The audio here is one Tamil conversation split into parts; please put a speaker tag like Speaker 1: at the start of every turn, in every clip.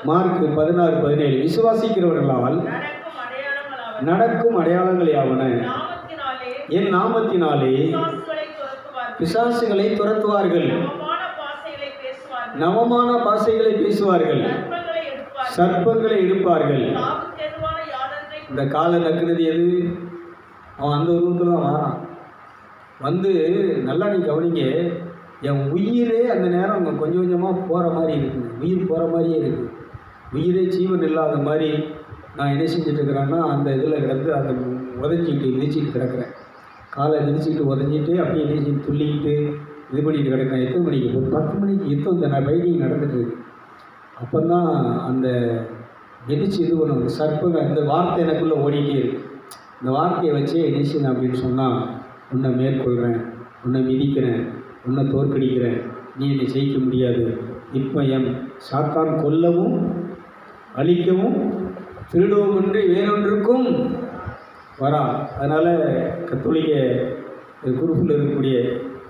Speaker 1: மார்க் 16:17 விசுவாசிக்கிறவர்களால் நடக்கும் அடையாளங்கள் யாவன, என் நாமத்தினாலே பிசாசுகளை துரத்துவார்கள், நவமான பாசைகளை பேசுவார்கள், சர்ப்பங்களை எடுப்பார்கள். இந்த காலை நக்குனது எது? அவன் அந்த உருவத்தில் தான் வாரான். வந்து நல்லா நீ கவனிங்க, என் உயிரே அந்த நேரம் அங்கே கொஞ்சம் கொஞ்சமாக போகிற மாதிரி இருக்குங்க. உயிர் போகிற மாதிரியே இருக்குது. உயிரே ஜீவன் இல்லாத மாதிரி நான் என்ன செஞ்சுட்டு இருக்கிறேன்னா அந்த இதில் கிடந்து அதை உதஞ்சிக்கிட்டு மிதிச்சிட்டு கிடக்கிறேன். காலை மிதிச்சிக்கிட்டு உதஞ்சிட்டு அப்படியே மிதிச்சிட்டு துள்ளிக்கிட்டு இது பண்ணிட்டு கிடக்கிறேன். எத்தனை மணிக்கு? ஒரு 10 மணிக்கு யுத்தம் இந்த பைக்கிங் நடந்துட்டு இருக்கு. அப்போ தான் அந்த மிதிச்சு இது பண்ணும் அந்த சர்ப்பங்க இந்த வார்த்தை எனக்குள்ளே ஓடிட்டே இருக்கு. இந்த வார்த்தையை வச்சே என்ன அப்படின்னு சொன்னால், உன்னை மேற்கொள்கிறேன், உன்னை மிதிக்கிறேன், உன்னை தோற்கடிக்கிறேன், நீ என்னை ஜெயிக்க முடியாது. இப்போ என் சாத்தான் கொல்லவும் அழிக்கவும் திருடவும் என்று வேறொன்றுக்கும் வரா. அதனால் கத்தோலிக்க குரூப்பில் இருக்கக்கூடிய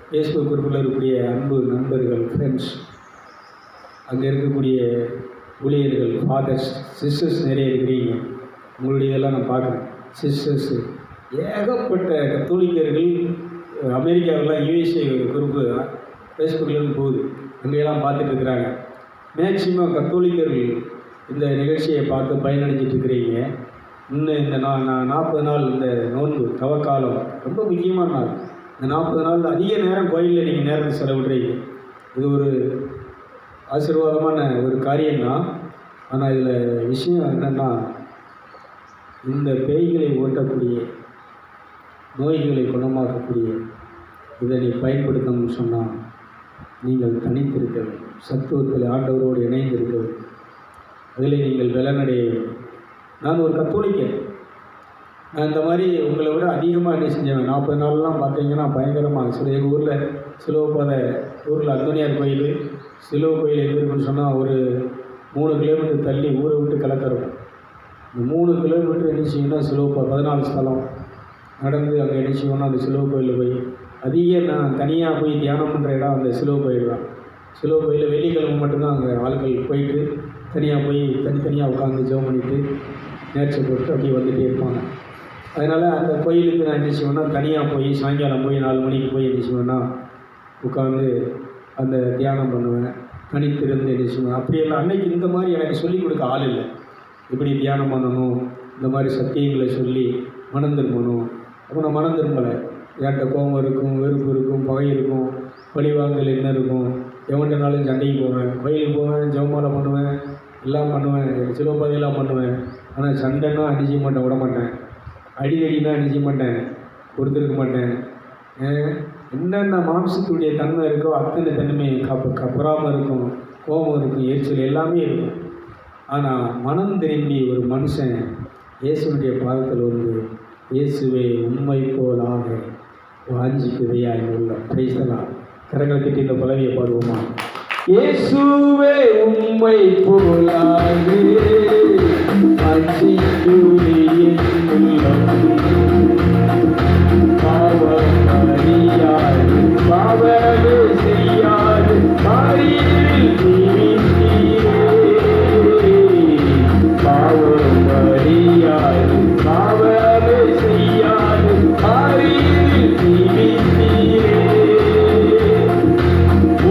Speaker 1: ஃபேஸ்புக் குரூப்பில் இருக்கக்கூடிய அன்பு நண்பர்கள், ஃப்ரெண்ட்ஸ், அங்கே இருக்கக்கூடிய ஊழியர்கள், ஃபாதர்ஸ், சிஸ்டர்ஸ் நிறைய இருக்கிறீங்க. உங்களுடைய இதெல்லாம் நான் பார்க்குறேன். சிஸ்டர்ஸு ஏகப்பட்ட கத்தோலிக்கர்கள் அமெரிக்காவெல்லாம் யூஎஸ்ஏ குரூப்பு ஃபேஸ்புக்கில் போகுது. அங்கெல்லாம் பார்த்துட்டு இருக்கிறாங்க. மேக்சிமம் கத்தோலிக்கர்கள் இந்த நிகழ்ச்சியை பார்த்து பயனடைஞ்சிட்டு இருக்கிறீங்க. இன்னும் இந்த 40 நாள் இந்த நோன்பு தவக்காலம் ரொம்ப முக்கியமான நாள். இந்த 40 நாள் அதிக நேரம் கோயிலில் நீங்கள் நேரத்தை செலவிடுறீங்க. இது ஒரு ஆசீர்வாதமான ஒரு காரியம்தான். ஆனால் இதில் விஷயம் என்னென்னா, இந்த பேய்களை ஓட்டக்கூடிய, நோய்களை குணமாக்கக்கூடிய இதை நீ பயன்படுத்தணும்னு சொன்னால் நீங்கள் தனித்திருக்க வேண்டும். சத்துவத்தில் ஆண்டவரோடு இணைந்திருக்க வேண்டும். அதில் நீங்கள் பலனடைய வேண்டும். நான் ஒரு கத்தோலிக்கன். நான் இந்த மாதிரி உங்களை விட அதிகமாக என்ன செஞ்சேன். 40 நாள்லாம் பார்த்தீங்கன்னா பயங்கரமாக சில எங்கள் ஊரில் சிலுவப்பாதை ஊரில் அந்தோனியார் கோயில், சிலுவ கோயில் எங்கே இருக்குன்னு சொன்னால் ஒரு 3 கிலோமீட்டர் தள்ளி ஊரை விட்டு கலக்கிறோம். இந்த 3 கிலோமீட்டர் என்ன செய்யணும்னா சிலுவப்பா 14 ஸ்தலம் நடந்து அங்கே என்ன செய்வோம்னா அந்த சிலுவ கோயிலில் போய் அதிக நான் தனியாக போய் தியானம் பண்ணுற இடம் அந்த சிலுவ கோயில் தான். சிலுவ கோயிலில் வெள்ளிக்கிழமை மட்டும்தான் அங்கே ஆட்கள் போயிட்டு தனியாக போய் தனித்தனியாக உட்காந்து ஜெபம் பண்ணிவிட்டு நேர்ச்சி போட்டு அப்படியே வந்துகிட்டே இருப்பாங்க. அதனால் அந்த கோயிலுக்கு நான் என்ன செய்வேன்னா தனியாக போய் சாயங்காலம் போய் 4 மணிக்கு போய் என்ன செய்வேன்னா உட்காந்து அந்த தியானம் பண்ணுவேன். தனித்திருந்து என்ன செய்வேன். அப்படியெல்லாம் அன்னைக்கு இந்த மாதிரி எனக்கு சொல்லிக் கொடுக்க ஆள் இல்லை. இப்படி தியானம் பண்ணணும், இந்த மாதிரி சத்தியங்களை சொல்லி மனம் திரும்பணும். அப்போ நான் மனம் திரும்பலை. என்கிட்ட கோபம் இருக்கும், வெறுப்பு இருக்கும், பகை இருக்கும், பழிவாங்கல் என்ன இருக்கும். எவன்கிட்டனாலும் சண்டைக்கு போவேன், கோயிலுக்கு போவேன், ஜெபமாலை பண்ணுவேன், எல்லாம் பண்ணுவேன், சிலோபாதையெல்லாம் பண்ணுவேன். ஆனால் சண்டைன்னா அடிக்க மாட்டேன், விட மாட்டேன். அடிக்கடினா அடிக்க மாட்டேன், கொடுத்துருக்க மாட்டேன். என்னென்ன மாம்சத்துடைய தன்மை இருக்கோ அத்தனை தன்மை கப்புறாமல் இருக்கும், கோபம் இருக்கும், எரிச்சல் எல்லாமே இருக்கும். ஆனால் மனம் திரும்பி ஒரு மனுஷன் இயேசுடைய பாதத்தில் வந்து இயேசுவே உண்மை போலாக வாஞ்சிக்குதையா உள்ள பேசலாம். கரங்களை கட்டி இந்த பலவியை பாடுவோமா? இயேசுவே உண்மை போலாக வாஞ்சிக்குதையே பாவமறியாது பாவமே செய்யாது மாறியில் பாவமறியாது பாவமே செய்யாது மாறியில்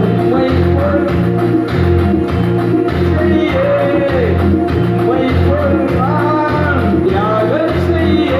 Speaker 1: உண்மை உண்மை பொருளான் தியாகம் செய்ய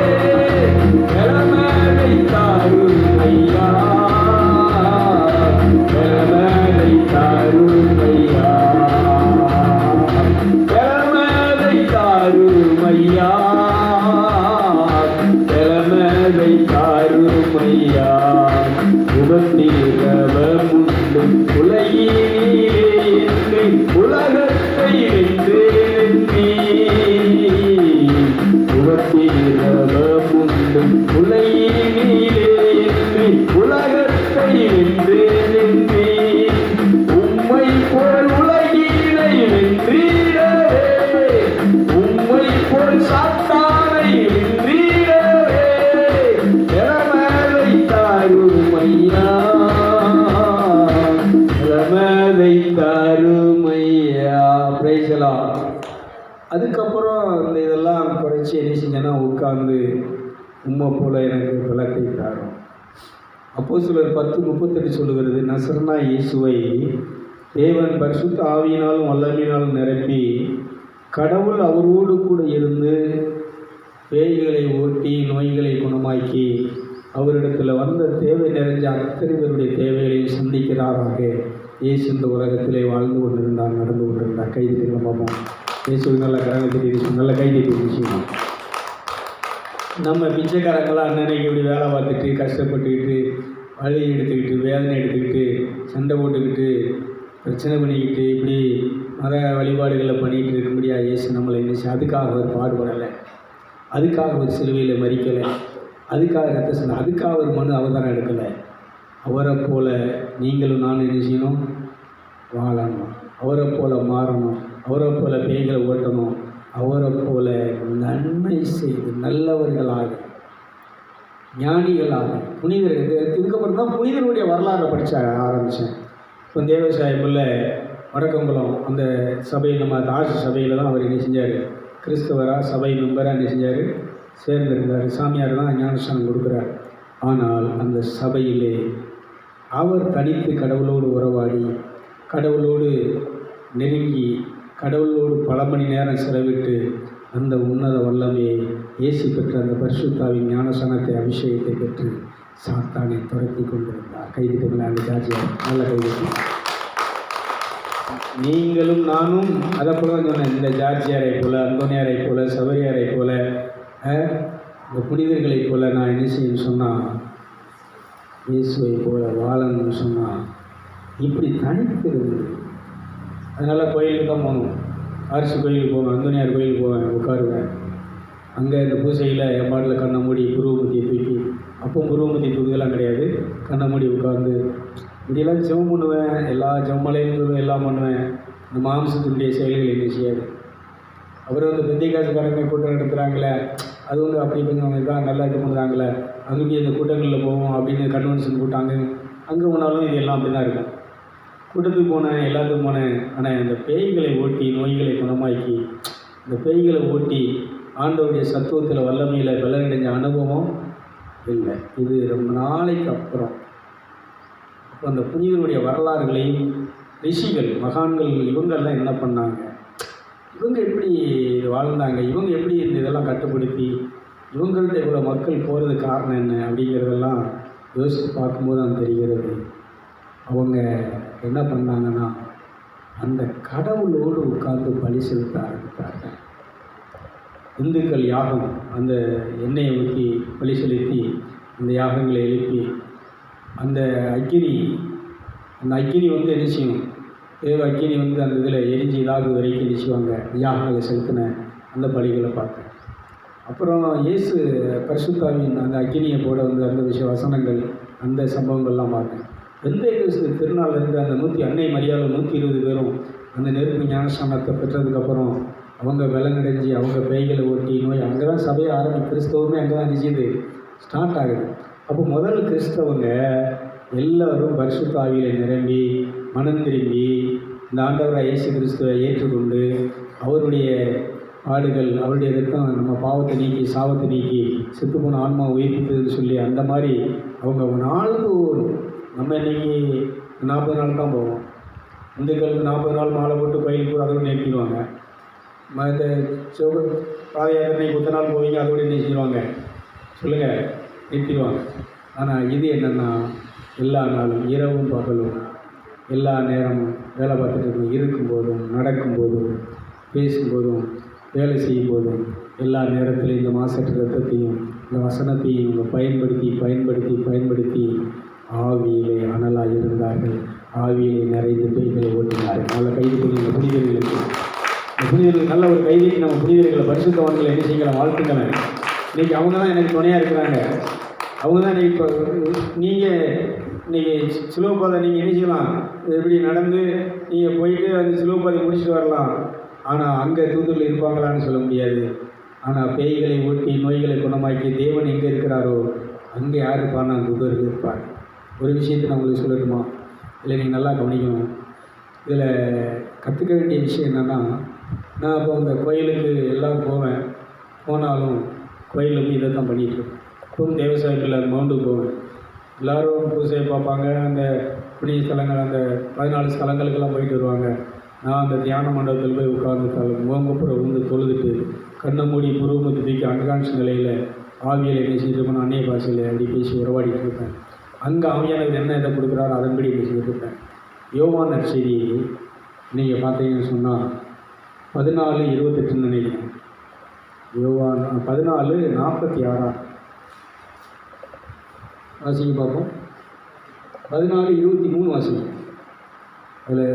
Speaker 1: ஐயா பிரைசலாம். அதுக்கப்புறம் இந்த இதெல்லாம் குறைச்சி என்ன செஞ்சேன்னா உட்கார்ந்து உம்மை போல எனக்கு விளக்கை தாரும். அப்போஸ்தலர் 10:38 சொல்லுகிறது, நசரேயனாகிய இயேசுவை தேவன் பரிசுத்த ஆவியினாலும் வல்லமையினாலும் நிரப்பி கடவுள் அவரோடு கூட இருந்து பேய்களை ஓட்டி நோய்களை குணமாக்கி அவரிடத்தில் வந்த தேவை நிறைஞ்ச அத்தனை பேருடைய தேவைகளையும் சந்திக்கிறாராக இயேசு இந்த உலகத்திலே வாழ்ந்து கொண்டிருந்தார், நடந்து கொண்டிருந்தார். கைது பார்ப்போம். இயேசு நல்ல கரகத்தை நல்ல கைதை விஷயம். நம்ம பிச்சைக்காரங்களாம் அன்னன்னைக்கு இப்படி வேலை பார்த்துட்டு கஷ்டப்பட்டுக்கிட்டு வலி எடுத்துக்கிட்டு வேதனை எடுத்துக்கிட்டு சண்டை போட்டுக்கிட்டு பிரச்சனை பண்ணிக்கிட்டு இப்படி மத வழிபாடுகளை பண்ணிகிட்டு இருக்க முடியாது. இயேசு நம்மளை என்ன அதுக்காக அவர் பாடுபடலை, அதுக்காக அவர் சிலுவையில் மறிக்கலை, அதுக்காக ரத்த சொன்ன, அதுக்காக ஒரு மனு அவதாரம் எடுக்கலை. அவரை போல் நீங்களும் நான் என்ன செய்யணும்? வாழணும். அவரை போல் மாறணும். அவரை போல் பேய்களை ஓட்டணும். அவரை போல நன்மை செய்து நல்லவர்களாக ஞானிகளாக புனிதர்கள். இதுக்கப்புறம் தான் புனிதர்களுடைய வரலாறை படித்த ஆரம்பித்தேன். இப்போ தேவசாயமில் வடக்கங்குளம் அந்த சபையில் நம்ம ஆட்சி சபையில் தான் அவர் என்ன செஞ்சார்? கிறிஸ்தவராக சபை மெம்பராக என்ன செஞ்சார்? சேர்ந்திருந்தார். சாமியார் தான் ஞானஸ்தானம் கொடுக்குறார். ஆனால் அந்த சபையிலே அவர் தனித்து கடவுளோடு உறவாடி கடவுளோடு நெருங்கி கடவுளோடு பல மணி நேரம் செலவிட்டு அந்த உன்னத வல்லமையை இயேசு பெற்ற அந்த பரிசுத்தாவின் ஞானசனத்தை அபிஷேகத்தை பெற்று சாத்தானை துரத்தி கொண்டிருந்தார். கைதுக்கு அந்த ஜார்ஜியார் நல்ல கைது. நீங்களும் நானும் அதை போல தான் சொன்னேன். இந்த ஜார்ஜியாரை போல், அந்தோனியாரை போல், சபரியாரை போல், இந்த புனிதர்களை போல் நான் என்ன செய்யணும்னு சொன்னால் இயேசுவை போல வாழணும்னு சொன்னால் இப்படி தனித்திருந்து. அதனால் கோயிலுக்கு தான் போகணும். ஆர்சி கோயிலுக்கு போவேன், அந்தோனியார் கோயிலுக்கு போவேன், உட்காருவேன். அங்கே இந்த பூசையில் என் பாட்டில் கண்ணை மூடி புருவமூர்த்தியை தூக்கி, அப்போ புருவமூர்த்தி தூக்குதெல்லாம் கிடையாது, கண்ணை மூடி உட்காந்து இப்படியெல்லாம் ஜெபம் பண்ணுவேன். எல்லா ஜெபமலையும் எல்லாம் பண்ணுவேன். இந்த மாம்சத்தினுடைய செயல்கள் என்ன செய்யாது. அப்புறம் வந்து பெந்தைக்காசுக்காரங்க கூட்டம் நடத்துகிறாங்களே, அது வந்து அப்படி கொஞ்சம் இதான் நல்லா இது பண்ணுறாங்களே, அங்கேயும் இந்த கூட்டங்களில் போவோம் அப்படின்னு கன்வென்ஷன் கூட்டாங்க. அங்கே போனாலும் இது எல்லாம் அப்படி தான் இருக்கும். கூட்டத்துக்கு போனேன், எல்லாத்துக்கும் போனேன். ஆனால் இந்த பேய்களை ஓட்டி நோய்களை குணமாக்கி இந்த பேய்களை ஓட்டி ஆண்டவருடைய சத்துவத்தில் வல்லமையில் பலனடைஞ்ச அனுபவம் இல்லை. இது ரொம்ப நாளைக்கு அப்புறம் அப்போ அந்த புனிதருடைய வரலாறுகளையும் ரிஷிகள் மகான்கள் இவங்கெல்லாம் என்ன பண்ணாங்க, இவங்க எப்படி இது வாழ்ந்தாங்க, இவங்க எப்படி இந்த இதெல்லாம் கட்டுப்படுத்தி இவங்கள்ட்ட இவ்வளோ மக்கள் போகிறதுக்கு காரணம் என்ன அப்படிங்கிறதெல்லாம் யோசித்து பார்க்கும்போது தான் தெரிகிறது. அவங்க என்ன பண்ணாங்கன்னா அந்த கடவுளோடு உட்கார்ந்து பலி செலுத்த ஆரம்பித்தார்கள். இந்துக்கள் யாகம் அந்த எண்ணெயை ஊற்றி பலி செலுத்தி அந்த யாகங்களை எழுப்பி அந்த அக்கினி வந்து என்ன செய்யும்? தேவ அக்கினி வந்து அந்த இதில் எரிஞ்சு இதாக வரைக்கும் என்ன செய்வாங்க? யாகங்களை செலுத்தின அந்த பலிகளை பார்த்தேன். அப்புறம் இயேசு பரிசுத்தாவின் அந்த அக்கினியை போட வந்து அந்த விஷய வசனங்கள் அந்த சம்பவங்கள்லாம் பார்த்தேன். பெந்தேகோஸ்து திருநாள்லேருந்து அந்த அன்னை மரியாதை 120 பேரும் அந்த நெருப்பு ஞானஸ்தானத்தை பெற்றதுக்கப்புறம் அவங்க பலனடைஞ்சு அவங்க பேய்களை ஓட்டி நோய் அங்கே தான் சபையை கிறிஸ்தவமே அங்கே தான் நிச்சயது ஸ்டார்ட் ஆகுது. அப்போ முதல் கிறிஸ்தவங்க எல்லோரும் பரிசுத்த ஆவியில் நிரம்பி மனம் திரும்பி இந்த ஆண்டவராக இயேசு கிறிஸ்துவை ஏற்றுக்கொண்டு அவருடைய பாடுகள் அவருடைய ரத்தம் நம்ம பாவத்தை நீக்கி சாவத்தை நீக்கி செத்துப்போன ஆன்மா உயிர்ப்பித்ததுன்னு சொல்லி அந்த மாதிரி அவங்க நாளுக்கு நம்ம இன்றைக்கி 40 நாள் தான் போவோம். இந்துக்களுக்கு 40 நாள் மாலை போட்டு கோயிலுக்கு போய் அதோடு நிறுத்திடுவாங்க. மற்ற பாத யாத்திரை கொத்த நாள் போவீங்க, அதோடு என்ன செய்வாங்க சொல்லுங்கள், நிறுத்திடுவாங்க. ஆனால் இது என்னென்னா எல்லா நாளும் இரவும் பகலும் எல்லா நேரமும் வேலை பார்த்துட்டு இருக்கும்போதும் நடக்கும்போதும் பேசும்போதும் வேலை செய்யும்போதும் எல்லா நேரத்திலும் இந்த மாசற்ற ரத்தத்தையும் இந்த வசனத்தையும் இவங்க பயன்படுத்தி ஆவியிலே அனலாக இருந்தார்கள். ஆவியிலே நிறைந்து பேய்களை ஓட்டினார்கள். நல்ல கைது பண்ணி இந்த புனிதர்களுக்கு நல்ல ஒரு கைதிக்கு நம்ம புனிதர்களை பரிசுத்தவான்களை என்ன செய்யலாம், வாழ்த்துக்களேன். இன்றைக்கி அவங்க தான் எனக்கு துணையாக இருக்கிறாங்க. அவங்க தான் இன்றைக்கி இப்போ நீங்கள் இன்றைக்கி சிலுவைப்பாதை நீங்கள் என்ன செய்யலாம், எப்படி நடந்து நீங்கள் போயிட்டு அந்த சிலுவைப்பாதை முடிச்சுட்டு வரலாம். ஆனால் அங்கே தூதர்கள் இருப்பாங்களான்னு சொல்ல முடியாது. ஆனால் பேய்களை ஓட்டி நோய்களை குணமாக்கி தேவன் எங்கே இருக்கிறாரோ அங்கே யார் இருப்பார்னா தூதர்கள் இருப்பார். ஒரு விஷயத்தை நான் உங்களுக்கு சொல்லட்டுமா? இல்லை நீங்கள் நல்லா கவனிக்கணும். இதில் கற்றுக்க வேண்டிய விஷயம் என்னென்னா, நான் இப்போ அந்த கோயிலுக்கு எல்லாம் போனாலும் கோயிலில் போய் இதை தான் பண்ணிகிட்ருக்கேன். இப்பவும் தேவசாயத்தில் மவுண்டுக்கு போவேன். எல்லோரும் பூஜையை பார்ப்பாங்க, அந்த புண்ணிய ஸ்தலங்கள், அந்த 14 ஸ்தலங்களுக்கெல்லாம் போயிட்டு வருவாங்க. நான் அந்த தியான மண்டபத்தில் போய் உட்கார்ந்து முகங்குப்புற விழுந்து தொழுதுட்டு கண்ணை மூடி புருவத்தை தூக்கி அன்கான்ஷியஸ் நிலையில் ஆவியில் பேசிகிட்டு இருக்கணும், அந்நிய பாஷையில் அப்படி பேசி உறவாடிட்டு இருப்பேன். அங்கே ஆவியானவர் என்ன இதை கொடுக்குறாரோ அதன்படி பேசிக்கிட்டு இருப்பேன். யோவான் நற்செய்தி நீங்கள் பார்த்தீங்கன்னு சொன்னால் 14:28 நினைக்கிறேன். யோவான் 14:46 வாசிங்க பார்ப்போம். 14:23 வாசிங்க. அதில்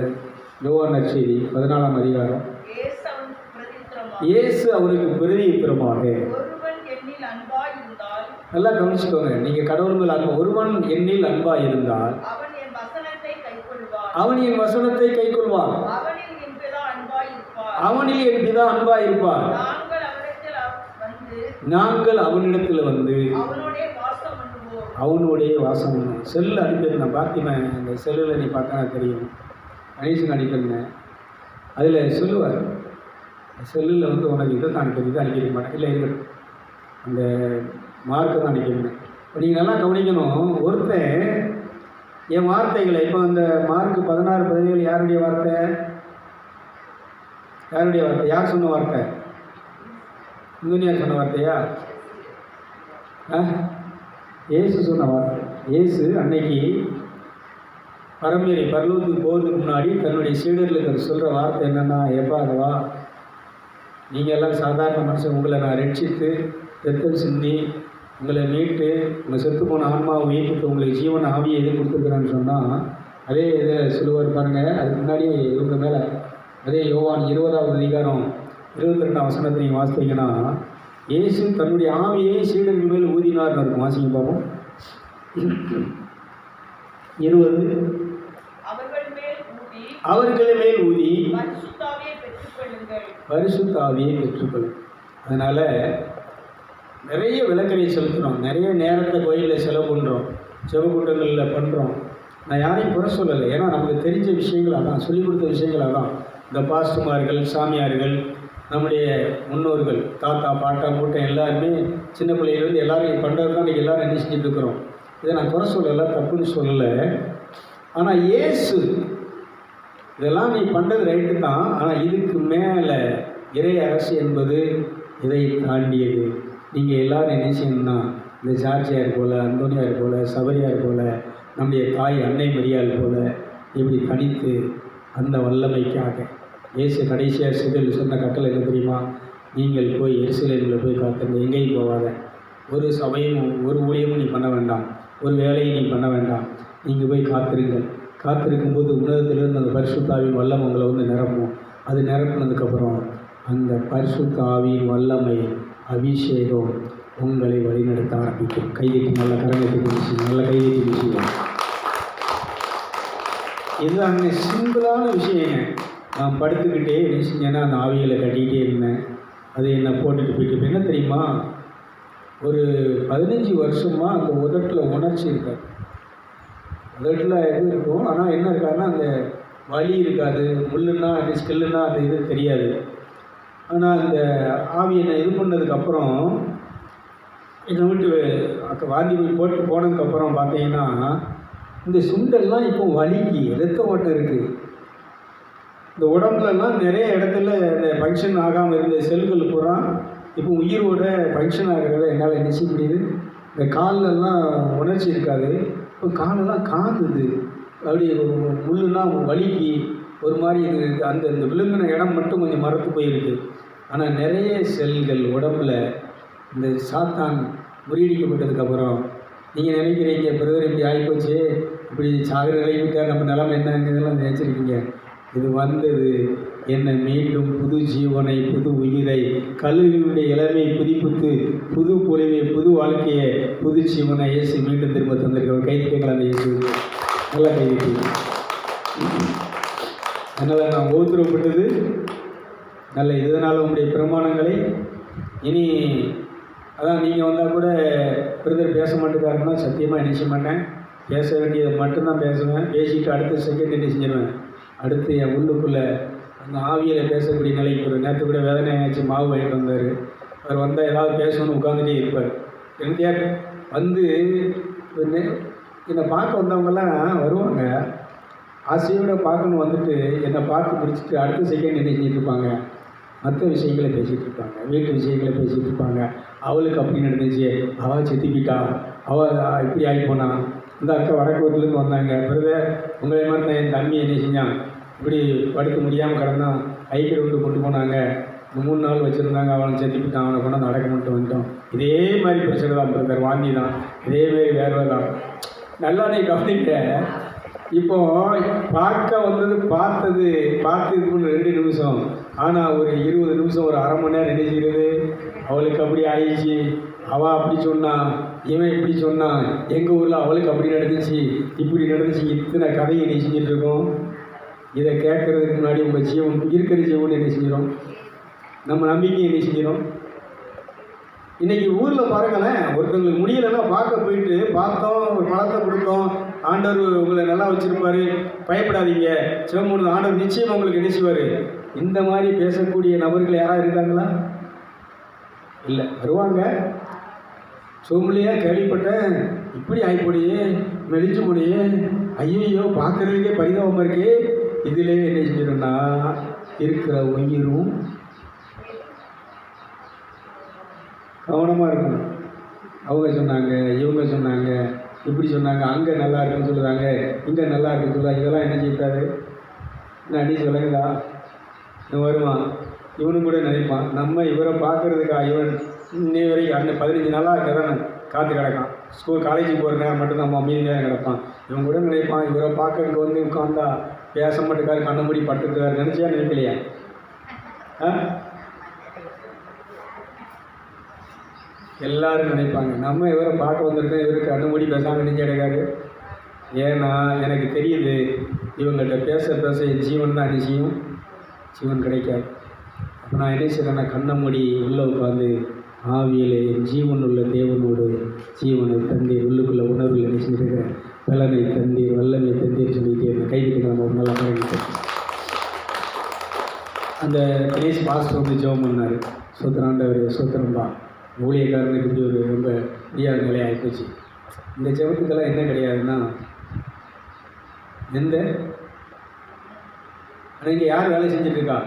Speaker 1: யோவான் நற்செய்தி 14ஆம் அதிகாரம். இயேசு அவருக்கு பிரதியுத்தரமாக, நல்லா கவனிச்சுக்கோங்க, நீங்கள் கடவுள் மேல் அன்பு, ஒருவன் என்னில் அன்பா இருந்தால் அவன் என் வசனத்தை கைக்கொள்வான், அவனில் என் பிதா அன்பா இருப்பார், நாங்கள் அவனிடத்தில் வந்து அவனுடைய வாசம் பண்ணுவோம். செல்லு அடிக்கிறது நான் பார்த்தேன், அந்த செல்லில் நீ பார்த்தா தெரியும், கணேசன் அடிக்கிறேன். அதில் சொல்லுவார், செல்லில் வந்து உனக்கு இதை தான் அனுப்பி, இதை அனுப்பிக்க மாட்டேன், இல்லை இருக்கட்டும், அந்த மார்க்கை தான் அனுப்பிடுவேன். இப்போ நீங்கள் நல்லா கவனிக்கணும், ஒருத்தன் என் வார்த்தைகளை, இப்போ அந்த மார்க் 16-17 யாருடைய வார்த்தை? யார் சொன்ன வார்த்தை? இந்துனியார் சொன்ன வார்த்தையா? இயேசு சொன்ன வார்த்தை. இயேசு அன்னைக்கு பரலோகத்துக்கு போகிறதுக்கு முன்னாடி தன்னுடைய சீடர்களுக்கு சொல்கிற வார்த்தை என்னென்னா, எப்பா அதுவா, நீங்கள் எல்லாம் சாதாரண மனுஷன், உங்களை நான் ரட்சித்து ரத்தம் சிந்தி உங்களை மீட்டு உங்கள் செத்து போன ஆன்மாவை உயிர்ப்பித்து உங்களுக்கு ஜீவன ஆவியை எது கொடுத்துருக்குறேன்னு சொன்னால், அதே இதை சொல்லுவார் பாருங்கள். அதுக்கு முன்னாடியே இவங்க மேலே அதே யோவான் 20ஆவது அதிகாரம் 22ஆம் வசனத்தை நீங்கள் வாசித்தீங்கன்னா, இயேசு தன்னுடைய ஆவியை சீடர்கள் மேல் ஊதினார்னு இருக்கும். வாசிங்க பார்ப்போம். 20 அவர்கள் மேல் ஊதி பரிசுத்த ஆவியை பெற்றுக்கொள்ளும். அதனால் நிறைய விளக்கரை செலுத்துகிறோம், நிறைய நேரத்தை கோயிலில் செலவு பண்ணுறோம், செவக்கூட்டங்களில் பண்ணுறோம். நான் யாரையும் குறை சொல்லலை, ஏன்னா நமக்கு தெரிஞ்ச விஷயங்கள் அதான், சொல்லிக் கொடுத்த விஷயங்கள் அதான். இந்த பாஸ்டர்மார்கள், சாமியார்கள், நம்முடைய முன்னோர்கள், தாத்தா பாட்டா மூட்டை எல்லாருமே சின்ன பிள்ளையிலேருந்து எல்லோரும் பண்ணுறது தான் இன்றைக்கி எல்லோரும் என்ன செஞ்சுட்டு இருக்கிறோம். இதை நான் குறை சொல்லலை, தப்புன்னு சொல்லலை. ஆனால் இயேசு இதெல்லாம் நீ பண்ணுறது ரைட்டு தான், ஆனால் இதுக்கு மேலே இறை அரசு என்பது இதை தாண்டியது. நீங்கள் எல்லோரும் என்ன செய்யணும்னா, இந்த ஜார்ஜியார் போல், அந்தோனியார் போல், சபரியார் போல், நம்முடைய தாய் அன்னை மரியாள் போல் இப்படி தனித்து அந்த வல்லமைக்காக இயேசு கடைசியாக சிதல் சொன்ன கட்டளை என்ன தெரியுமா? நீங்கள் போய் எருசலேமில் போய் காத்துங்க, எங்கேயும் போகாத, ஒரு சபையும் ஒரு ஊழியமும் நீ பண்ண வேண்டாம், ஒரு வேலையும் நீ பண்ண வேண்டாம், நீங்கள் போய் காத்திருங்கள். காத்திருக்கும்போது உணவத்திலிருந்து அந்த பரிசுத்த ஆவியின் வல்லம் உங்களை வந்து நிரப்பும். அது நிரப்புனதுக்கப்புறம் அந்த பரிசுத்த ஆவியின் வல்லமை அபிஷேகம் உங்களை வழிநடத்த ஆரம்பிக்கும். கைதிக்கு நல்ல கரங்கத்தை விஷயம், நல்ல கைதிக்கு விஷயம். இதுதான் சிம்பிளான விஷயங்க. நான் படுத்துக்கிட்டே என்ன செஞ்சேன்னா அந்த ஆவிகளை கட்டிக்கிட்டே இருந்தேன். அது என்னை போட்டுட்டு போயிட்டு என்ன தெரியுமா, ஒரு 15 வருஷமாக அந்த உதட்டில் உணர்ச்சி இருக்காது. உதட்டில் இது இருக்கும், ஆனால் என்ன இருக்காதுன்னா அந்த வலி இருக்காது, முள்ளுன்னா அந்த ஸ்கில்லுன்னா அந்த இது தெரியாது. ஆனால் அந்த ஆவி என்னை இது பண்ணதுக்கப்புறம் என்னை விட்டு வாந்தி போட்டு போனதுக்கப்புறம் பார்த்தீங்கன்னா இந்த சுண்டெல்லாம் இப்போ வலிக்கு ரத்த ஓட்டம் இருக்குது. இந்த உடம்புலலாம் நிறைய இடத்துல இந்த ஃபங்க்ஷன் ஆகாமல் இருந்த செல்கள் பூரா இப்போ உயிரோட ஃபங்க்ஷன் ஆகிறத என்னால் என்ன செய்ய முடியுது. இந்த காலெல்லாம் உணர்ச்சி இருக்காது, இப்போ காலெல்லாம் காந்துது, அப்படி முள்ளுன்னா வலிக்கு ஒரு மாதிரி இது. அந்த இந்த விழுங்கின இடம் மட்டும் கொஞ்சம் மரத்து போயிருக்கு. ஆனால் நிறைய செல்கள் உடம்பில் இந்த சாத்தான் முறியடிக்கப்பட்டதுக்கப்புறம் நீங்கள் நினைக்கிறீங்க, பிரதர் இப்படி ஆகிப்போச்சு, இப்படி சாகர நிலைக்கிட்டால் நம்ம நிலைமை என்னங்கிறதெல்லாம் நினச்சிருக்கீங்க. இது வந்தது என்னை மீண்டும் புது ஜீவனை, புது உயிரை, கல்வியுடைய இளமை புதுப்பித்து புது பொலிவை, புது வாழ்க்கையை, புது ஜீவனை இயேசு மீண்டும் திரும்ப தந்திருக்க. ஒரு கைதிக்கங்கள் அந்த இயேசு நல்லா கைதிக்கு. அதனால் நான் உத்தரவுப்பட்டது நல்ல. இதனால் உங்களுடைய பிரமாணங்களை இனி அதான் நீங்கள் வந்தால் கூட பிரதர் பேச மாட்டேங்காருன்னா சத்தியமாக என்ன செய்ய மாட்டேன். பேச வேண்டியதை மட்டும்தான் பேசுவேன். பேசிட்டு அடுத்த செகண்ட் என்ன செஞ்சிடுவேன். அடுத்து என் உள்ளுக்குள்ளே அந்த ஆவியில் பேசக்கூடிய நிலைக்கு ஒரு நேற்று கூட வேதனை ஆச்சு, மாவு வாங்கிட்டு வந்தார். அவர் வந்தால் ஏதாவது பேசணும்னு உட்காந்துட்டே இருப்பார். என்னத்தையா வந்து என்னை பார்க்க வந்தவங்கெல்லாம் வருவாங்க, ஆசையோடு பார்க்கணும், வந்துட்டு என்னை பார்த்து பிடிச்சிட்டு அடுத்த செகண்ட் என்ன செஞ்சுட்டு இருப்பாங்க, மற்ற விஷயங்களை பேசிகிட்டு இருப்பாங்க, வீட்டு விஷயங்களை பேசிகிட்டு இருப்பாங்க. அவளுக்கு அப்படி நடந்துச்சு, அவள் செத்துக்கிட்டா, அவள் இப்படி ஆகி போனான், இந்த அக்கா வடக்கூர்லேருந்து வந்தாங்க, பிறகு உங்களை மாதிரி தான் என் தம்பி என்ன செஞ்சான், இப்படி படுக்க முடியாமல் கிடந்தான், ஐக்கிய விட்டு கொண்டு போனாங்க, 3 நாள் வச்சுருந்தாங்க, அவனை செத்துக்கிட்டான், அவனை கொண்டாந்து அடக்க மட்டும் வந்துட்டோம். இதே மாதிரி பிரச்சனை தான் பிறந்தார், வாந்தி தான், இதேமாரி வேறு தான். நல்லா நீ கவனிக்க. இப்போ பார்க்க வந்தது பார்த்து இது 2 நிமிஷம், ஆனால் ஒரு 20 நிமிஷம், ஒரு அரை மணி நேரம் நினைக்கிறது. அவளுக்கு அப்படி ஆயிடுச்சு, அவள் அப்படி சொன்னான், இவன் இப்படி சொன்னான், எங்கள் ஊரில் அவளுக்கு அப்படி நடந்துச்சு, இப்படி நடந்துச்சு, இத்தனை கதையை என்ன செஞ்சுட்டு இருக்கோம். இதை கேட்கறதுக்கு முன்னாடி உங்கள் ஜீவன் இருக்கிற ஜீவன் என்ன செஞ்சிடும், நம்ம நம்பிக்கை என்ன செஞ்சிடும். இன்றைக்கி ஊரில் பாருங்களேன், ஒருத்தங்களுக்கு முடியலைன்னா பார்க்க போயிட்டு பார்த்தோம், ஒரு பழத்தை கொடுத்தோம், ஆண்டவர் உங்களை நல்லா வச்சுருப்பார், பயப்படாதீங்க, சிவமுன்னு ஆண்டவர் நிச்சயம் உங்களுக்கு என்ன செய்வார். இந்த மாதிரி பேசக்கூடிய நபர்கள் யாராவது இருக்காங்களா? இல்லை. வருவாங்க, சோம்பலியாக கேள்விப்பட்டேன், இப்படி ஆகிப்போடியே, மெலிஞ்சு போடியே, ஐயோ பார்க்குறதுக்கே பரிதாபமாக இருக்கே. இதிலே என்ன செஞ்சிடும்னா இருக்கிற உயிரும் கவனமாக இருக்கணும். அவங்க சொன்னாங்க, இவங்க சொன்னாங்க, இப்படி சொன்னாங்க, அங்கே நல்லா இருக்குன்னு சொல்லுவாங்க, இங்கே நல்லா இருக்குன்னு சொல்லுவாங்க. இதெல்லாம் என்ன செய்யக்கூடாது. என்ன அடி சொல்லுங்களா, இவன் வருவான், இவனும் கூட நினைப்பான், நம்ம இவரை பார்க்குறதுக்கா இவன் இன்னை வரைக்கும் அந்த 15 நாளாக அங்கே தான் காற்று கிடக்கான். ஸ்கூல் காலேஜுக்கு போகிற நேரம் மட்டும் நம்ம மீதி நேரம் கிடப்பான். இவன் கூட நினைப்பான், இவரை பார்க்க இங்கே வந்து உட்காந்தா பேச மாட்டேக்காரு, கண்ண மூடி பட்டுருக்காரு, நினச்சியா நினைக்கலையா? எல்லாரும் நினைப்பாங்க, நம்ம இவரை பார்க்க வந்திருக்கோம், இவருக்கு கண்ண மூடி பேசாமல் நெஞ்சு அடைக்காரு. ஏன்னா எனக்கு தெரியுது, இவங்கள்ட்ட பேச பேச என் ஜீவன் தான் நிச்சயம் ஜீவன் கிடைக்காது. அப்போ நான் என்ன செய்கிறேன்னா, கண்ணை மூடி உள்ளே உட்காந்து ஆவியில் என் ஜீவன் உள்ள தேவனோடு ஜீவனை தந்தீர், உள்ளுக்குள்ள உணர்வில் என்ன செஞ்சுருக்கிறேன், பலனை தந்தீர், வல்லமை தந்தீர் சொல்லிட்டு என்னை கைதிட்டு நம்ம ஒரு நல்லா பழகிட்டோம். அந்த பிளேஸ் பாஸ்டர் வந்து ஜெபம் பண்ணார், சோத்திராண்டவர் சோத்திரம்பா, ஊழியக்காரனுக்கு இப்படி ஒரு ரொம்ப முடியாத நிலையாக ஆகிப்போச்சு. இந்த ஜெபத்துக்கெல்லாம் என்ன கிடையாதுன்னா, எந்த அன்றைக்கி யார் வேலை செஞ்சிட்ருக்கா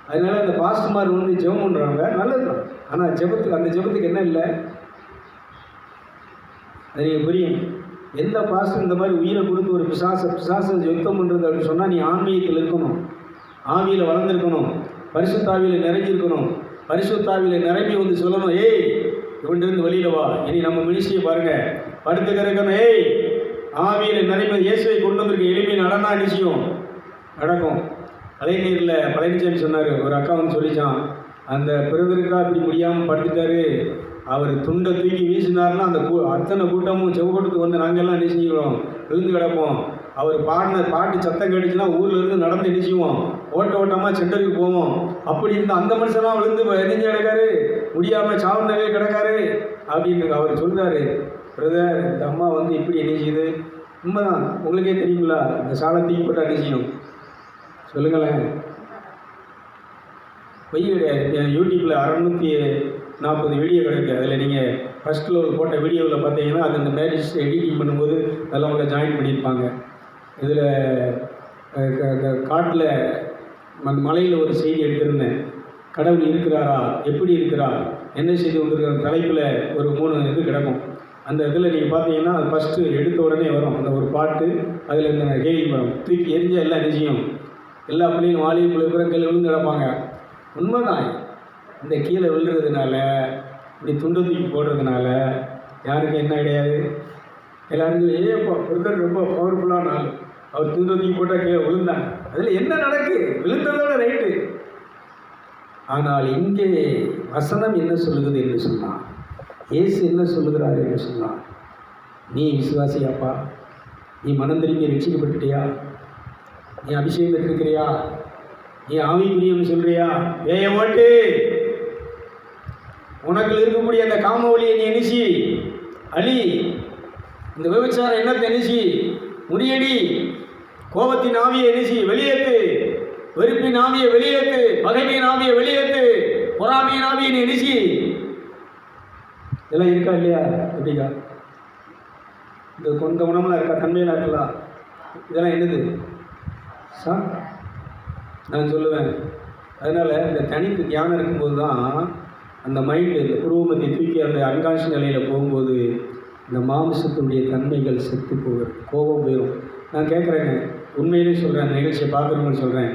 Speaker 1: அதனால் அந்த பாஸ்டர்மார் வந்து ஜெபம் பண்ணுறாங்க, நல்லது தான். ஆனால் ஜெபத்துக்கு அந்த ஜெபத்துக்கு என்ன இல்லை, அது நீங்கள் புரியும். எந்த பாஸ்டர் இந்த மாதிரி உயிரை கொடுத்து ஒரு பிசாசை யுத்தம் பண்ணுறது அப்படின்னு சொன்னால், நீ ஆன்மீகத்தில் இருக்கணும், ஆவியில் வளர்ந்துருக்கணும், பரிசுத்தாவியில் நிறைஞ்சிருக்கணும். பரிசுத்தாவியில் நிரம்பி வந்து சொல்லணும், ஏய் இவன்றிருந்து வெளியில் வா, இனி நம்ம மினிஸ்ட்ரியை பாருங்கள், படுத்து கிடக்கணும், ஏய் ஆவியில் நிரம்பி இயேசுவை கொண்டு வந்திருக்க எளிமையை நடனா நிச்சயம் நடக்கும். அலைநீரில் பழனிசாமி சொன்னார், ஒரு அக்கா வந்து சொல்லிச்சான், அந்த பிறவிற்கா இப்படி முடியாமல் படுத்துட்டாரு, அவர் துண்டை தூக்கி வீசினார்னா அந்த அத்தனை கூட்டமும் செவ்வக்கூட்டத்துக்கு வந்து நாங்கள்லாம் என்ன செஞ்சுக்கிறோம், விழுந்து கிடப்போம். அவர் பாடின பாட்டு சத்தம் கேட்டுச்சுன்னா ஊரில் இருந்து நடந்து நினைச்சுவோம், ஓட்டமாக சென்டருக்கு போவோம். அப்படி இருந்த அந்த மனுஷனாக விழுந்து நெஞ்சு கிடக்காரு, முடியாமல் சாவுனவே கிடக்காரு அப்படின்னு அவர் சொல்கிறாரு. பிரதர், இந்த அம்மா வந்து இப்படி என்ன செய்யுது, உண்மைதான், உங்களுக்கே தெரியுங்களா, இந்த சாலை தூக்கி போட்டு என்ன செய்யும் சொல்லுங்களேன். பொய் கிடையாது. என் யூடியூப்பில் 640 வீடியோ கிடைக்கு. அதில் நீங்கள் ஃபஸ்ட்டில் ஒரு போட்ட வீடியோவில் பார்த்தீங்கன்னா, அது இந்த மேரேஜ் எடிட்டிங் பண்ணும்போது அதெல்லாம் உங்களை ஜாயின் பண்ணியிருப்பாங்க. இதில் காட்டில் மலையில் ஒரு செய்தி எடுத்திருந்தேன், கடவுள் இருக்கிறாரா, எப்படி இருக்கிறார், என்ன செய்தி வந்திருக்கிற தலைப்பில் ஒரு 3 இது கிடக்கும். அந்த இதில் நீங்கள் பார்த்தீங்கன்னா, அது ஃபஸ்ட்டு எடுத்த உடனே வரும் அந்த ஒரு பாட்டு, அதில் இந்த கேள்வி வரும், தூக்கி எரிஞ்ச எல்லாம் நிச்சயம் எல்லா பிள்ளையும் வாலிபுள்ள பிறங்கள் விழுந்து கிடப்பாங்க. உண்மைதான். இந்த கீழே விழுறதுனால, இப்படி துண்டு தூக்கி போடுறதுனால யாருக்கும் என்ன கிடையாது. எல்லாருக்கும் ஏப்பா ஒருத்தர் ரொம்ப பவர்ஃபுல்லான ஆள், அவர் துண்டு தூக்கி போட்டால் கீழே விழுந்தாங்க, அதில் என்ன நடக்கு, விழுந்ததோட ரைட்டு. ஆனால் இங்கே வசனம் என்ன சொல்லுகிறது என்று சொன்னான், இயேசு என்ன சொல்லுகிறார் என்று சொன்னான், நீ விசுவாசியாப்பா, நீ மனம் திரும்பி ரட்சிக்கப்பட்டுட்டியா, நீ அபிஷேகம் பெற்றிருக்கிறியா, நீ ஆவிக்குரியன்னு சொல்றியா, வேய ஓட்டு, உனக்கு இருக்கக்கூடிய அந்த காம ஒளியை நீ எண்ணிச்சி அழி, இந்த விபச்சாரம் என்னத்தை எண்ணிச்சி முறியடி, கோபத்தின் ஆவியை நினைச்சி வெளியேற்று, வெறுப்பின் ஆவியை வெளியேற்று, பகைமையின் ஆவியை வெளியேற்று, பொறாமையின் ஆவியை நினைச்சி. இதெல்லாம் இருக்கா இல்லையா? எப்படிக்கா இந்த கொண்ட குணமெல்லாம் இருக்கா? தன்மையெல்லாம் இருக்கலாம். இதெல்லாம் என்னது நான் சொல்லுவேன். அதனால் இந்த தனித்து தியானம் இருக்கும்போது தான் அந்த மைண்டு, இந்த புருவமத்தை தூக்கி அந்த அன்கான்ஷியஸ் நிலையில் போகும்போது இந்த மாம்சத்துடைய தன்மைகள் செத்து போகும், கோபம் போயிடும். நான் கேட்குறேங்க, உண்மையிலே சொல்கிறேன், அந்த நிகழ்ச்சியை பார்க்குறவங்கன்னு சொல்கிறேன்.